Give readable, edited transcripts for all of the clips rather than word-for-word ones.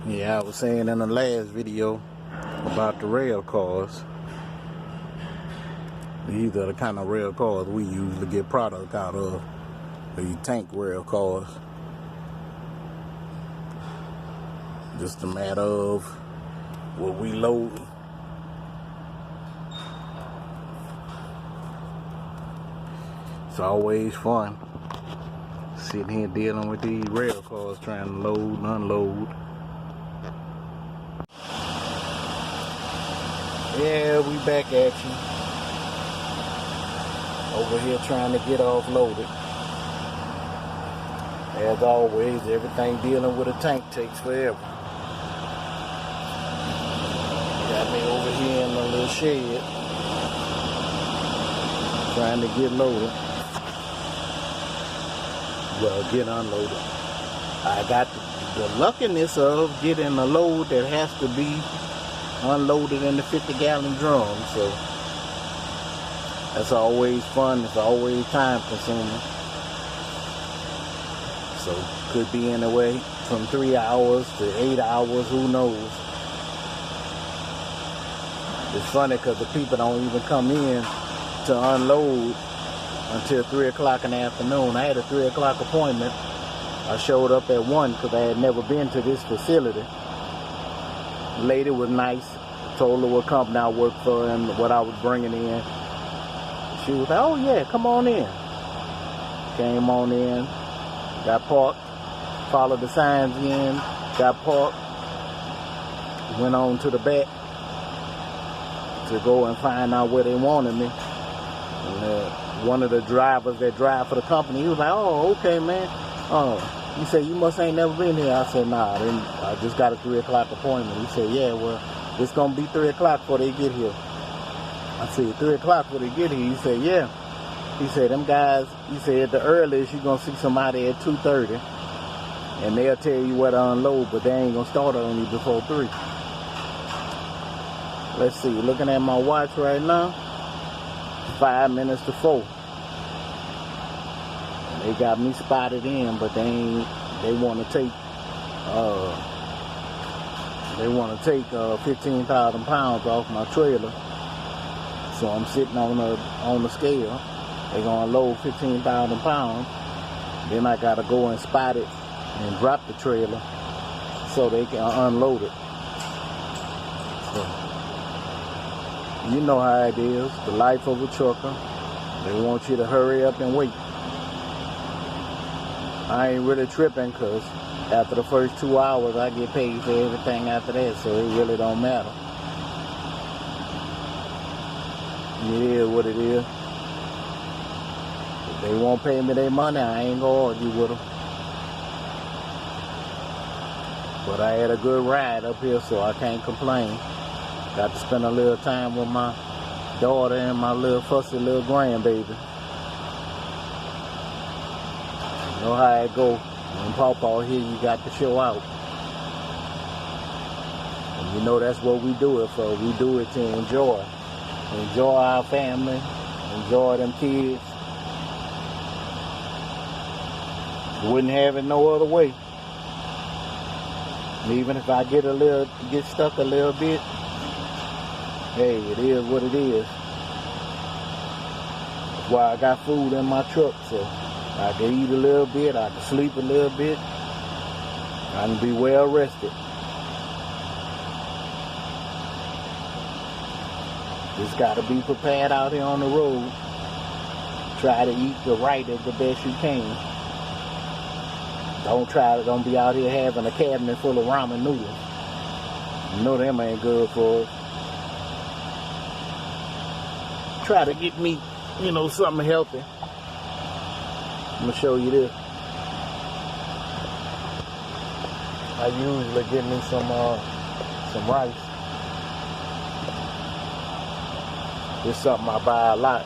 Yeah, I was saying in the last video about the rail cars. These are the kind of rail cars we usually get product out of. These tank rail cars. Just a matter of what we load. It's always fun sitting here dealing with these rail cars, trying to load and unload. Yeah, we back at you. Over here trying to get offloaded. As always, everything dealing with a tank takes forever. Got me over here in a little shed, trying to get loaded. Well, get unloaded. I got the luckiness of getting a load that has to be unloaded in the 50-gallon drum, so that's always fun. It's always time consuming. So could be anywhere from 3 hours to 8 hours, who knows. It's funny because the people don't even come in to unload until 3 o'clock in the afternoon. I had a 3 o'clock appointment. I showed up at 1 because I had never been to this facility. The lady was nice. I told her what company I worked for and what I was bringing in. She was like, oh yeah, come on in. Came on in, got parked, followed the signs in, got parked, went on to the back to go and find out where they wanted me. And one of the drivers that drive for the company, he was like, oh, okay, man. He said, you must ain't never been here. I said, nah, I just got a 3 o'clock appointment. He said, yeah, well, it's going to be 3 o'clock before they get here. I said, 3 o'clock before they get here? He said, yeah. He said, them guys, he said, at the earliest, you're going to see somebody at 2:30. And they'll tell you where to unload, but they ain't going to start on you before 3. Let's see, looking at my watch right now, 5 minutes to 4. They got me spotted in, but they want to take 15,000 pounds off my trailer. So I'm sitting on the scale. They're gonna load 15,000 pounds. Then I gotta go and spot it and drop the trailer so they can unload it. So, you know how it is, the life of a trucker. They want you to hurry up and wait. I ain't really tripping because after the first 2 hours I get paid for everything after that, so it really don't matter. It is what it is. If they won't pay me their money, I ain't gonna argue with them. But I had a good ride up here, so I can't complain. Got to spend a little time with my daughter and my little fussy little grandbaby. You know how it go. When Pawpaw here, you got to show out. And you know that's what we do it for. We do it to enjoy. Enjoy our family. Enjoy them kids. Wouldn't have it no other way. And even if I get stuck a little bit, hey, it is what it is. That's why I got food in my truck, so I can eat a little bit, I can sleep a little bit, I can be well rested. Just gotta be prepared out here on the road. Try to eat the best you can. Don't be out here having a cabinet full of ramen noodles. You know them ain't good for us. Try to get me, something healthy. I'm gonna show you this. I usually get me some rice. It's something I buy a lot.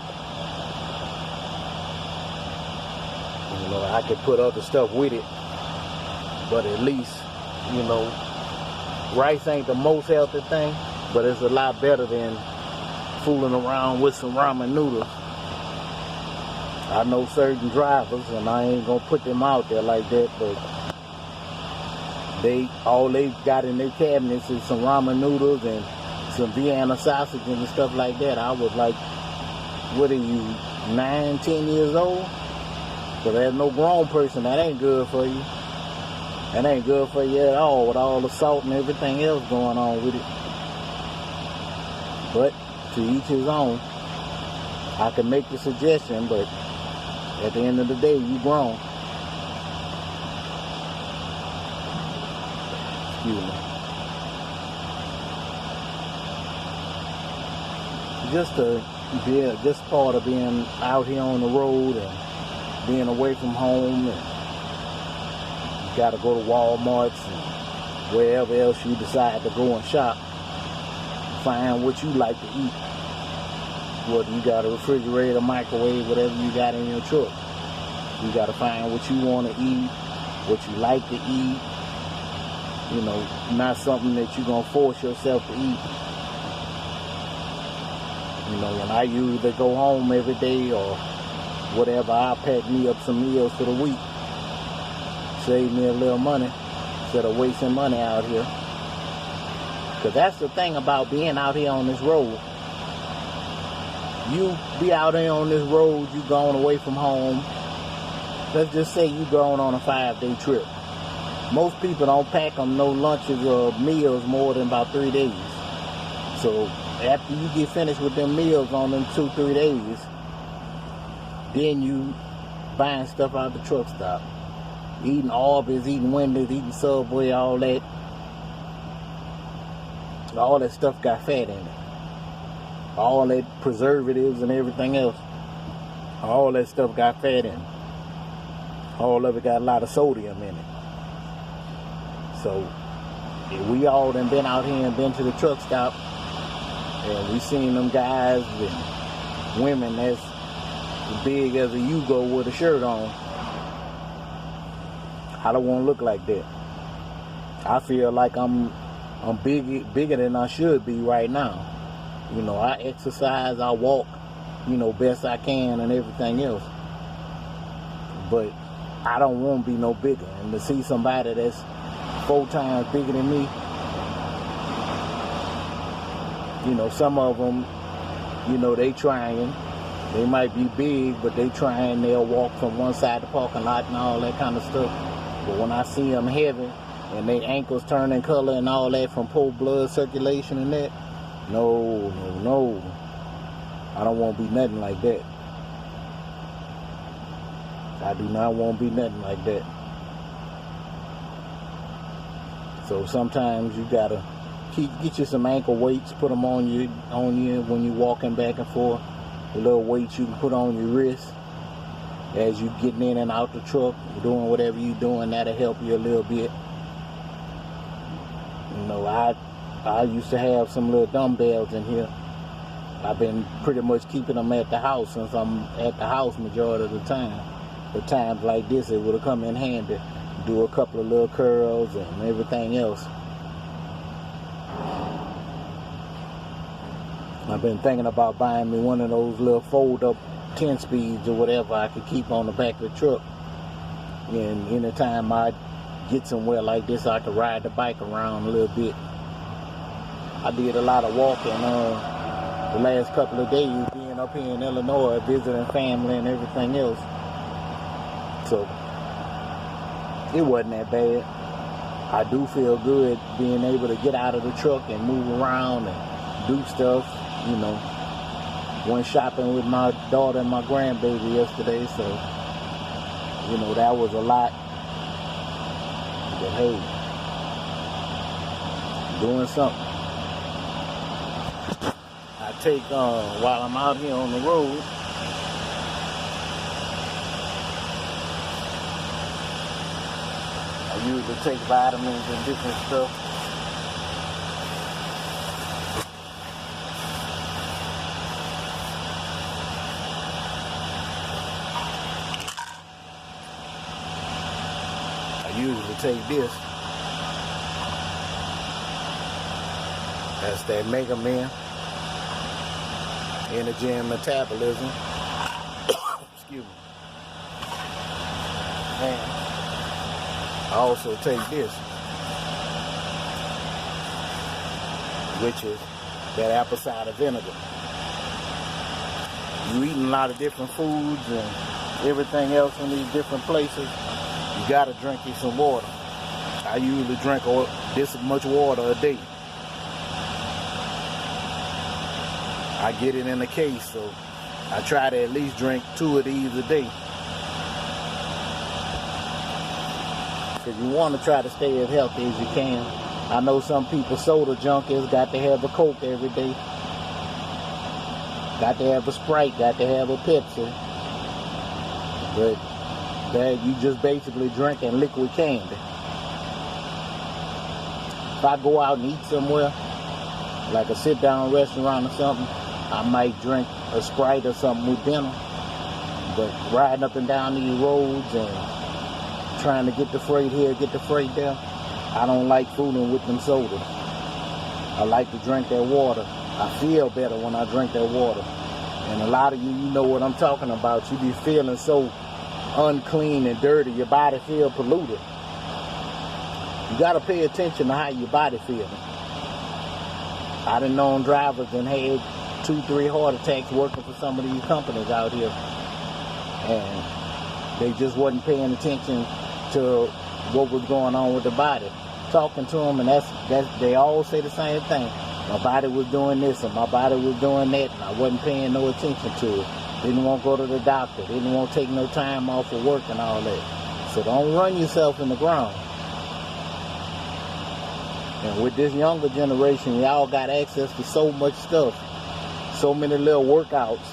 I could put other stuff with it, but at least, rice ain't the most healthy thing, but it's a lot better than fooling around with some ramen noodles. I know certain drivers, and I ain't gonna put them out there like that, but all they got in their cabinets is some ramen noodles and some Vienna sausage and stuff like that. I was like, what are you, 9, 10 years old? So there's no grown person. That ain't good for you. That ain't good for you at all, with all the salt and everything else going on with it. But to each his own. I can make the suggestion, but at the end of the day, you grown. Excuse me. Just part of being out here on the road and being away from home, and you got to go to Walmart's and wherever else you decide to go and shop, find what you like to eat. Whether you got a refrigerator, microwave, whatever you got in your truck, you got to find what you want to eat, what you like to eat. You know, not something that you're going to force yourself to eat. You know, when I usually go home every day or whatever, I'll pack me up some meals for the week. Save me a little money instead of wasting money out here. Because that's the thing about being out here on this road. You be out here on this road, you going away from home. Let's just say you going on a 5-day trip. Most people don't pack them no lunches or meals more than about 3 days. So after you get finished with them meals on them 2-3 days, then you buying stuff out the truck stop. Eating Arby's, eating Wendy's, eating Subway, all that. All that stuff got fat in it. All that preservatives and everything else. All that stuff got fat in it. All of it got a lot of sodium in it. So, we all done been out here and been to the truck stop, and we seen them guys and women that's as big as a Yugo with a shirt on. I don't want to look like that. I feel like I'm bigger than I should be right now. You know, I exercise, I walk, you know, best I can and everything else. But I don't want to be no bigger. And to see somebody that's 4 times bigger than me, you know, some of them, you know, they trying. They might be big, but they trying. They'll walk from one side of the parking lot and all that kind of stuff. But when I see them heavy and their ankles turning color and all that from poor blood circulation and that, no. I don't want to be nothing like that. I do not want to be nothing like that. So sometimes you gotta get you some ankle weights, put them on you when you're walking back and forth. The little weights you can put on your wrist as you getting in and out the truck, doing whatever you're doing. That'll help you a little bit. You know, I used to have some little dumbbells in here. I've been pretty much keeping them at the house since I'm at the house majority of the time. For times like this, it would have come in handy. Do a couple of little curls and everything else. I've been thinking about buying me one of those little fold-up 10-speeds or whatever I could keep on the back of the truck. And anytime I get somewhere like this, I could ride the bike around a little bit. I did a lot of walking the last couple of days, being up here in Illinois, visiting family and everything else. So it wasn't that bad. I do feel good being able to get out of the truck and move around and do stuff. You know, went shopping with my daughter and my grandbaby yesterday, so you know that was a lot. But hey, doing something. I take while I'm out here on the road, I usually take vitamins and different stuff. I usually take this. That's that Mega Man Energy and Metabolism. excuse me. And I also take this, which is that apple cider vinegar. You eating a lot of different foods and everything else in these different places, you gotta drink you some water. I usually drink this much water a day. I get it in a case, so I try to at least drink 2 of these a day. So you want to try to stay as healthy as you can. I know some people soda junkies, got to have a Coke every day. Got to have a Sprite, got to have a Pepsi. But that you just basically drinking liquid candy. If I go out and eat somewhere, like a sit-down restaurant or something, I might drink a Sprite or something with dinner. But riding up and down these roads and trying to get the freight here, get the freight there, I don't like fooling with them sodas. I like to drink that water. I feel better when I drink that water. And a lot of you know what I'm talking about. You be feeling so unclean and dirty. Your body feel polluted. You got to pay attention to how your body feeling. I done known drivers that had 2-3 heart attacks working for some of these companies out here. And they just wasn't paying attention to what was going on with the body. Talking to them, and that's they all say the same thing. My body was doing this and my body was doing that, and I wasn't paying no attention to it. Didn't want to go to the doctor. Didn't want to take no time off of work and all that. So don't run yourself in the ground. And with this younger generation, y'all got access to so much stuff. So many little workouts,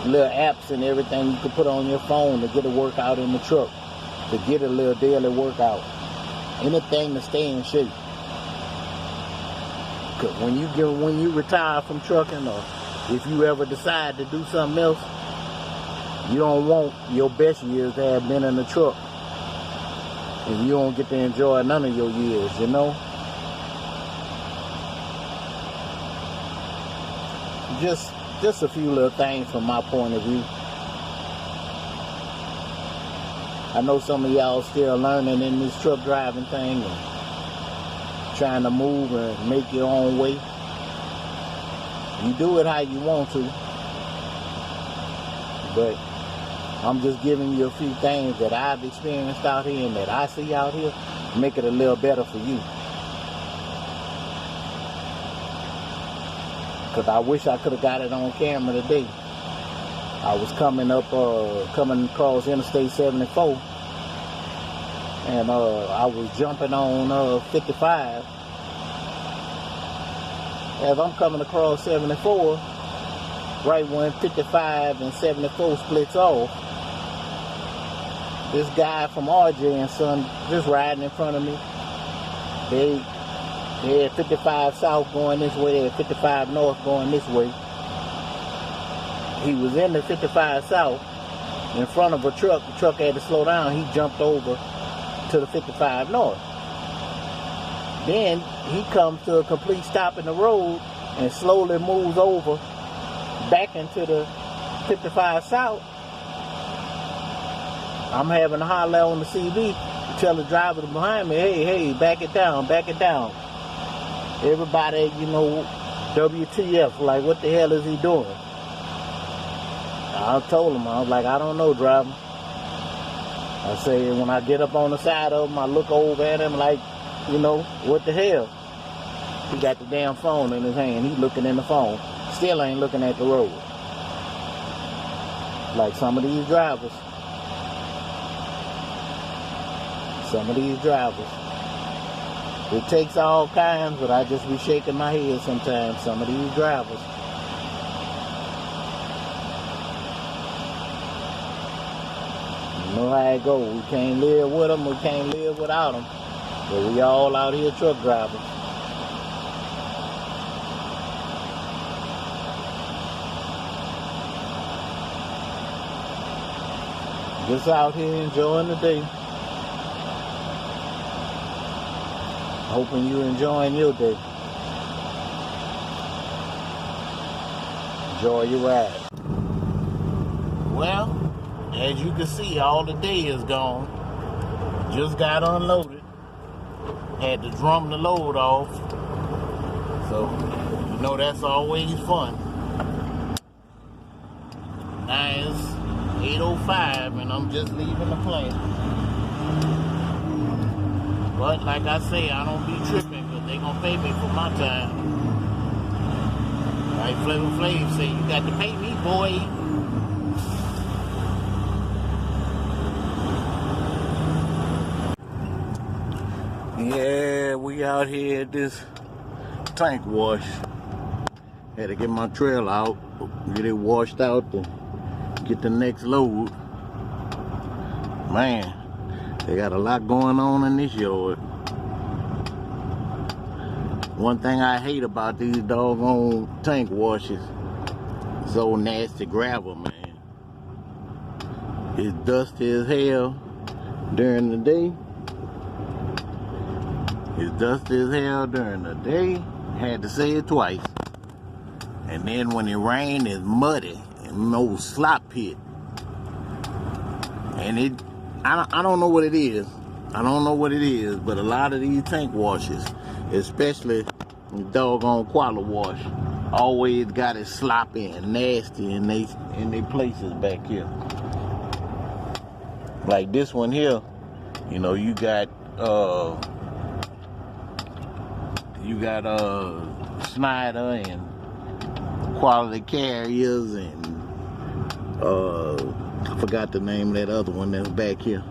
little apps and everything you can put on your phone to get a workout in the truck, to get a little daily workout. Anything to stay in shape. Cause when you retire from trucking, or if you ever decide to do something else, you don't want your best years to have been in the truck. And you don't get to enjoy none of your years, you know? Just a few little things from my point of view. I know some of y'all still learning in this truck driving thing and trying to move and make your own way. You do it how you want to. But I'm just giving you a few things that I've experienced out here and that I see out here, make it a little better for you. Because I wish I could have got it on camera today. I was coming across Interstate 74, and I was jumping on 55. As I'm coming across 74, right when 55 and 74 splits off, this guy from RJ and Son just riding in front of me. They had 55 south going this way, they had 55 north going this way. He was in the 55 south in front of a truck. The truck had to slow down. He jumped over to the 55 north. Then he comes to a complete stop in the road and slowly moves over back into the 55 south. I'm having to holler on the CV to tell the driver behind me, hey, back it down, back it down. Everybody, WTF, like, what the hell is he doing? I told him, I was like, I don't know, driver. I say, when I get up on the side of him, I look over at him like, what the hell? He got the damn phone in his hand. He looking in the phone. Still ain't looking at the road. Like some of these drivers. It takes all kinds, but I just be shaking my head sometimes. Some of these drivers. You know how it goes. We can't live with them, we can't live without them. But we all out here truck drivers. Just out here enjoying the day. Hoping you're enjoying your day. Enjoy your ride. Well, as you can see, all the day is gone. Just got unloaded. Had to drum the load off. So, you know that's always fun. Now it's 8:05 and I'm just leaving the plant. But like I say, I don't be tripping because they gonna pay me for my time. Like Flavor Flav say, you got to pay me, boy. Yeah, we out here at this tank wash. Had to get my trailer out, get it washed out to get the next load. Man, they got a lot going on in this yard. One thing I hate about these doggone tank washes, so nasty gravel, man. It's dusty as hell during the day. It's dusty as hell during the day. Had to say it twice. And then when it rains, it's muddy and no slop pit. And I don't know what it is. I don't know what it is, but a lot of these tank washes, especially the doggone Quality Wash, always got it sloppy and nasty in they places back here. Like this one here, you know, you got Snyder and Quality Carriers and I forgot the name of that other one that's back here.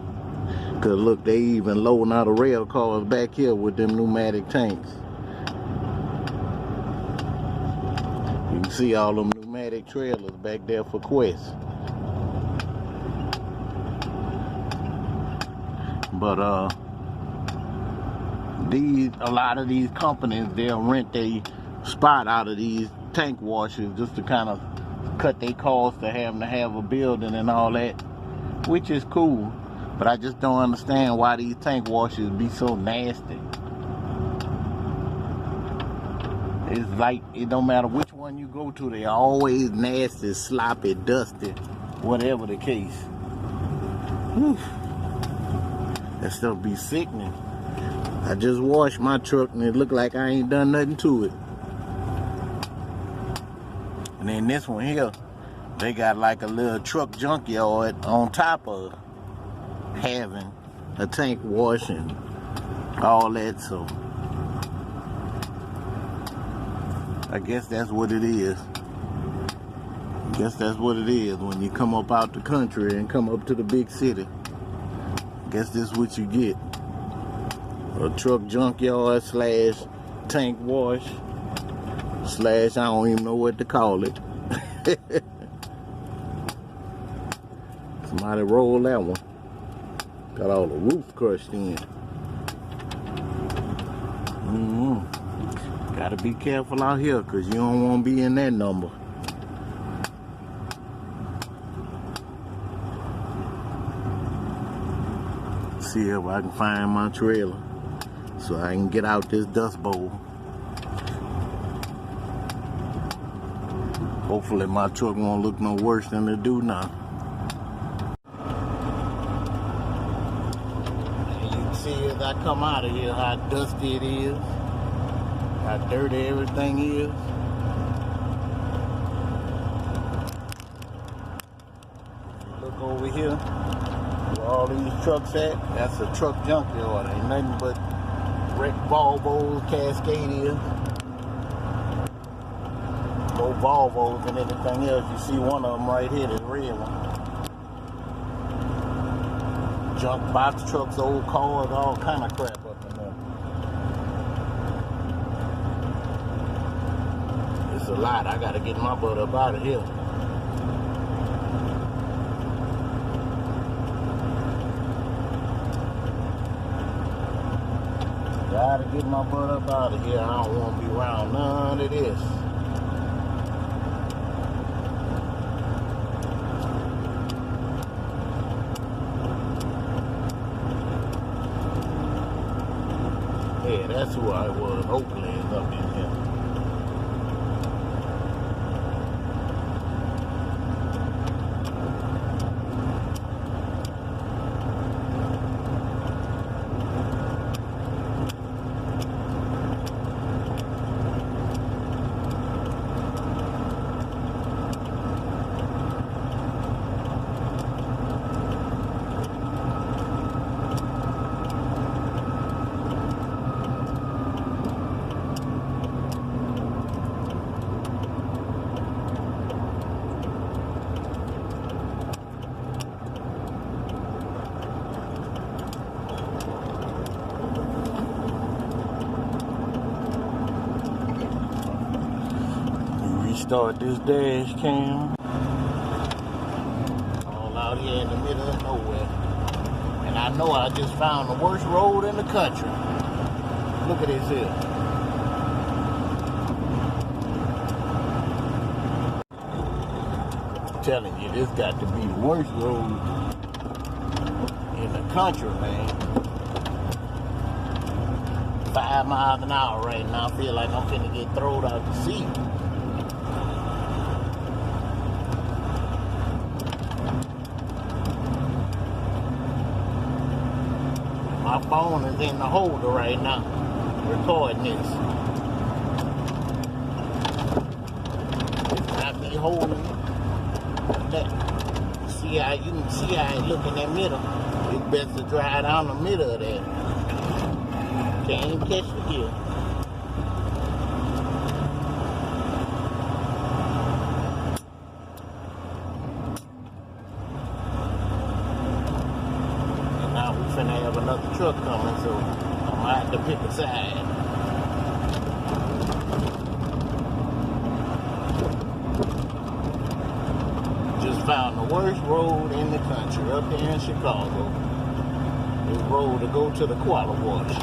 Cause look, they even loading out of rail cars back here with them pneumatic tanks. You can see all them pneumatic trailers back there for Quest. But a lot of these companies, they'll rent a spot out of these tank washers just to kind of cut their costs to have a building and all that, which is cool. But I just don't understand why these tank washers be so nasty. It's like, it don't matter which one you go to, they always nasty, sloppy, dusty, whatever the case. Whew. That stuff be sickening. I just washed my truck and it looked like I ain't done nothing to it. And then this one here, they got like a little truck junkyard on top of having a tank wash and all that, so I guess that's what it is. I guess that's what it is when you come up out the country and come up to the big city. I guess this is what you get. A truck junkyard slash tank wash slash I don't even know what to call it. Somebody rolled that one. Got all the roof crushed in. Gotta be careful out here because you don't want to be in that number. See if I can find my trailer so I can get out this dust bowl. Hopefully my truck won't look no worse than it do now. And you can see as I come out of here how dusty it is, how dirty everything is. Look over here where all these trucks at. That's a truck junkyard. Ain't nothing but wrecked Volvos, Cascadias, more Volvos than anything else. You see one of them right here, this red one. Junk box trucks, old cars, all kind of crap up in there. It's a lot. I gotta get my butt up out of here. Gotta get my butt up out of here. I don't want to be around none of this. Yeah, that's who I was. Oakland up in here. start this dash cam. All out here in the middle of nowhere. And I know I just found the worst road in the country. Look at this here. I'm telling you, this got to be the worst road in the country, man. 5 miles an hour right now. I feel like I'm finna get thrown out the seat. My phone is in the holder right now, recording this. If I be holding that, see how you can see how it look in that middle. It's best to drive down the middle of that. Can't even catch the hill. And now we finna have another truck coming, so I'm gonna have to pick a side. Just found the worst road in the country up here in Chicago. This road to go to the Quail Wash.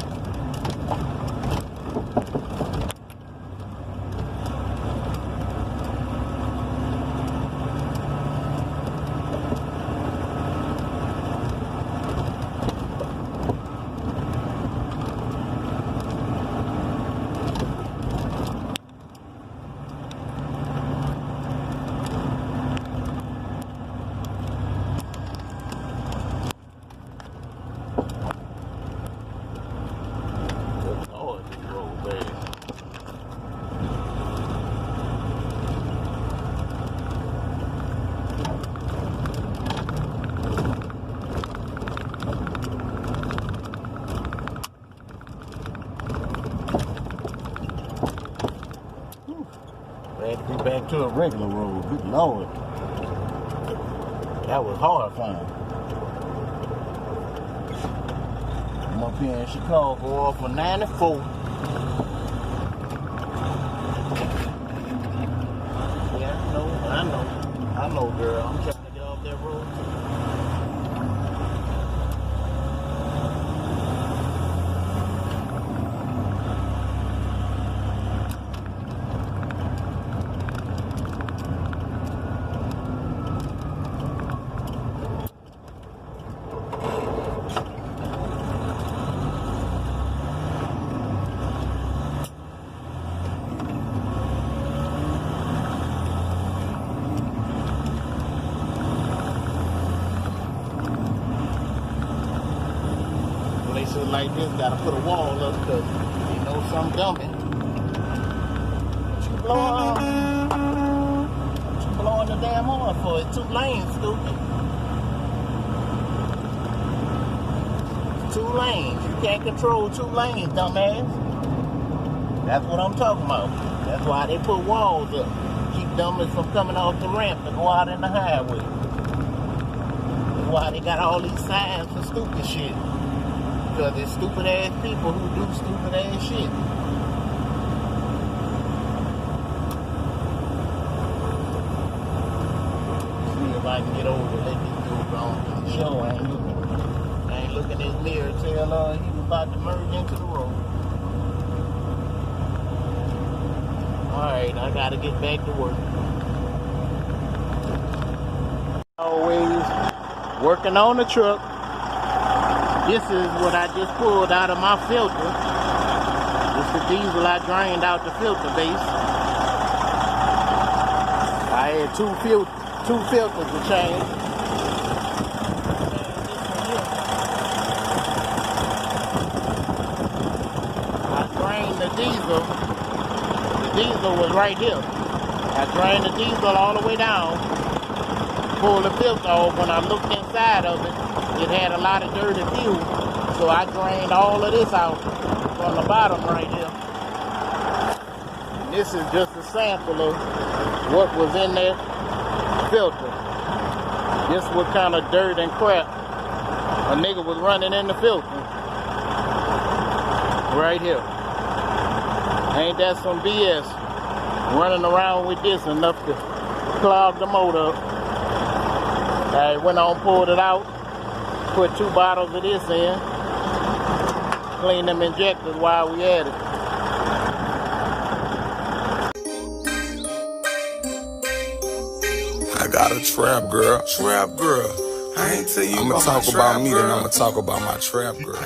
Glad to be back to a regular road. Good Lord. That was horrifying. I'm up here in Chicago off of 94. Yeah, I know, girl. I'm trying to get off that road too. Places like this gotta put a wall up because you know some dumping. What you blowing the damn horn for? It's 2 lanes, stupid. 2 lanes. You can't control 2 lanes, dumbass. That's what I'm talking about. That's why they put walls up. Keep dummies from coming off the ramp to go out in the highway. That's why they got all these signs for stupid shit. Because there's stupid ass people who do stupid ass shit. See if I can get over to let these dudes on the show. I ain't looking in his mirror till he was about to merge into the road. Alright, I gotta get back to work. Always working on the truck. This is what I just pulled out of my filter. It's the diesel I drained out the filter base. I had two filters to change. I drained the diesel. The diesel was right here. I drained the diesel all the way down. Pulled the filter off. When I looked inside of it, it had a lot of dirty fuel, so I drained all of this out from the bottom right here. And this is just a sample of what was in that filter. This what kind of dirt and crap a nigga was running in the filter. Right here. Ain't that some BS? running around with this enough to clog the motor up. I went on, pulled it out, put 2 bottles of this in, clean them injectors while we at it. I got a trap girl. Trap girl. I ain't tell you. I'ma talk about me, then I'ma talk about my trap girl.